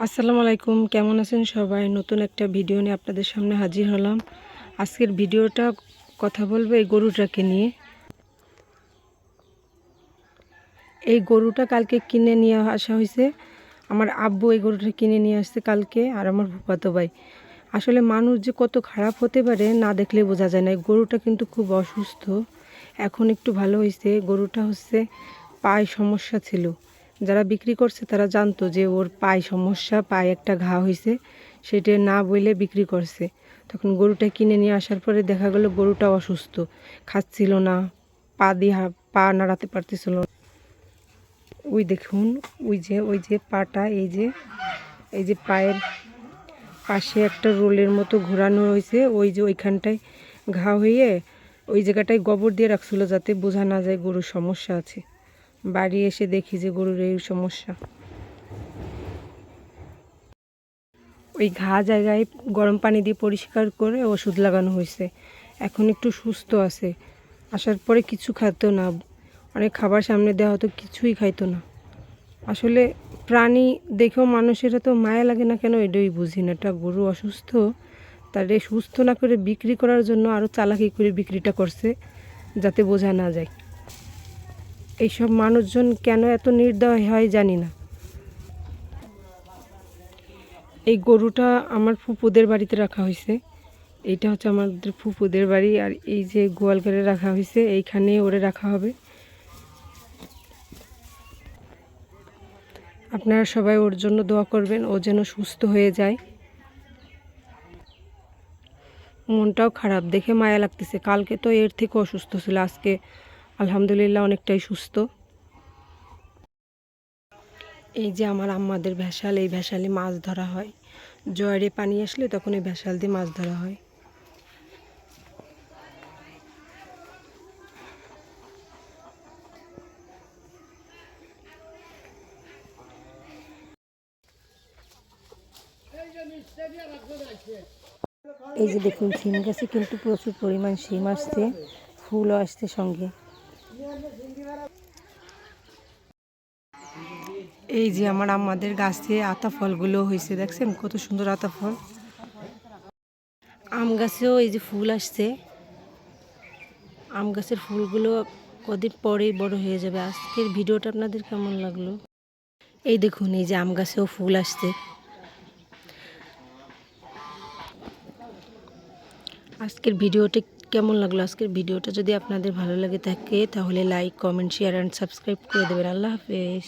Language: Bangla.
আসসালামু আলাইকুম, কেমন আছেন সবাই? নতুন একটা ভিডিও নিয়ে আপনাদের সামনে হাজির হলাম। আজকের ভিডিওটা কথা বলবো এই গরুটাকে নিয়ে। এই গরুটা কালকে কিনে নিয়ে আসা হয়েছে। আমার আব্বু এই গরুটা কিনে নিয়ে আসছে কালকে, আর আমার ফুফাতো ভাই। আসলে মানুষ যে কত খারাপ হতে পারে না দেখলে বোঝা যায় না। এই গরুটা কিন্তু খুব অসুস্থ, এখন একটু ভালো হয়েছে। গরুটা হচ্ছে পায়ে সমস্যা ছিল। যারা বিক্রি করছে তারা জানতো যে ওর পায়ে সমস্যা, পায়ে একটা ঘা হয়েছে, সেটা না বলে বিক্রি করছে। তখন গরুটা কিনে নিয়ে আসার পরে দেখা গেল গরুটা অসুস্থ, খাচ্ছিল না, পা নাড়াতে পারতেছিল না। ওই দেখুন, ওই যে পাটা, এই যে পায়ের পাশে একটা রোলের মতো ঘোরানো হয়েছে। ওই যে ওইখানটায় ঘা হয়ে ওই জায়গাটায় গোবর দিয়ে রাখছিল যাতে বোঝা না যায় গরুর সমস্যা আছে। বাড়ি এসে দেখি যে গরুর এই সমস্যা। ওই ঘা জায়গায় গরম পানি দিয়ে পরিষ্কার করে ওষুধ লাগানো হয়েছে। এখন একটু সুস্থ আছে। আসার পরে কিছু খাইতো না, অনেক খাবার সামনে দেওয়া হতো, কিছুই খাইতো না। আসলে প্রাণী দেখেও মানুষের তো মায়া লাগে না কেন, এটাই বুঝি না। একটা গরু অসুস্থ, তারে সুস্থ না করে বিক্রি করার জন্য আরও চালাকি করে বিক্রিটা করছে যাতে বোঝা না যায়। এইসব মানুষজন কেন এত নির্দয় হয় জানি না। এই গরুটা আমার ফুপুদের বাড়িতে রাখা হয়েছে। এইটা হচ্ছে আমাদের ফুপুদের বাড়ি, আর এই যে গোয়াল ঘরে রাখা হয়েছে, এইখানে ওরে রাখা হবে। আপনারা সবাই ওর জন্য দোয়া করবেন, ও যেন সুস্থ হয়ে যায়। মনটাও খারাপ, দেখে মায়া লাগতেছে। কালকে তো এর থেকে অসুস্থ ছিল, আজকে আলহামদুলিল্লাহ অনেকটাই সুস্থ। এই যে আমার আম্মাদের ভেসাল, এই ভেসালে মাছ ধরা হয়। জোয়ারে পানি আসলে তখন এই ভেসাল দিয়ে মাছ ধরা হয়। এই যে দেখুন, শিম গাছে কিন্তু প্রচুর পরিমাণ শিম আসছে, ফুলও আসছে সঙ্গে। এই যে আমার আমাদের গাছে আতা ফলগুলো হয়েছে, দেখছেন কত সুন্দর আতা ফল। আম গাছেও এই যে ফুল আসছে। আম গাছের ফুলগুলো কদিন পরেই বড় হয়ে যাবে। আজকের ভিডিওটা আপনাদের কেমন লাগলো? এই দেখুন, এই যে আম গাছেও ফুল আসছে। আজকের ভিডিওটা কেমন লাগলো? আজকের ভিডিওটা যদি আপনাদের ভালো লাগে থাকে তাহলে like, comment, share and subscribe করে দেবেন। আল্লাহ হাফেজ।